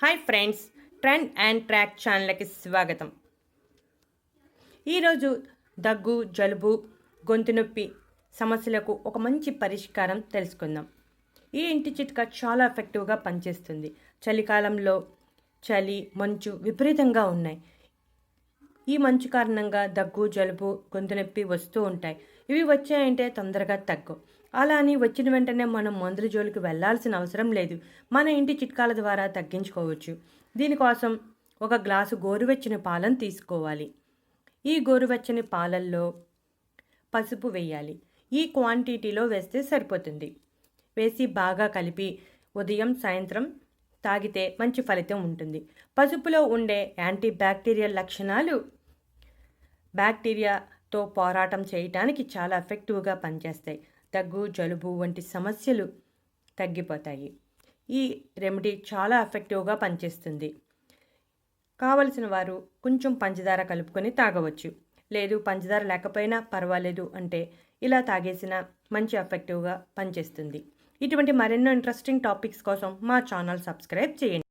Hi friends, trend and track ఛానల్కి స్వాగతం. ఈరోజు దగ్గు, జలుబు, గొంతు నొప్పి సమస్యలకు ఒక మంచి పరిష్కారం తెలుసుకుందాం. ఈ ఇంటి చిట్కా చాలా ఎఫెక్టివ్గా పనిచేస్తుంది. చలికాలంలో చలి, మంచు విపరీతంగా ఉన్నాయి. ఈ మంచు కారణంగా దగ్గు, జలుబు, గొంతు నొప్పి వస్తూ ఉంటాయి. ఇవి వచ్చాయంటే తొందరగా తగ్గవు. అలా అని వచ్చిన వెంటనే మనం మందుల జోలికి వెళ్ళాల్సిన అవసరం లేదు. మన ఇంటి చిట్కాల ద్వారా తగ్గించుకోవచ్చు. దీనికోసం ఒక గ్లాసు గోరువెచ్చని పాలను తీసుకోవాలి. ఈ గోరువెచ్చని పాలల్లో పసుపు వేయాలి. ఈ క్వాంటిటీలో వేస్తే సరిపోతుంది. వేసి బాగా కలిపి ఉదయం, సాయంత్రం తాగితే మంచి ఫలితం ఉంటుంది. పసుపులో ఉండే యాంటీ బ్యాక్టీరియల్ లక్షణాలు బ్యాక్టీరియాతో పోరాటం చేయటానికి చాలా ఎఫెక్టివ్గా పనిచేస్తాయి. దగ్గు, జలుబు వంటి సమస్యలు తగ్గిపోతాయి. ఈ రెమెడీ చాలా ఎఫెక్టివ్గా పనిచేస్తుంది. కావలసిన వారు కొంచెం పంచదార కలుపుకొని తాగవచ్చు. లేదు పంచదార లేకపోయినా పర్వాలేదు అంటే ఇలా తాగేసిన మంచి ఎఫెక్టివ్గా పనిచేస్తుంది. ఇటువంటి మరెన్నో ఇంట్రెస్టింగ్ టాపిక్స్ కోసం మా ఛానల్ సబ్స్క్రైబ్ చేయండి.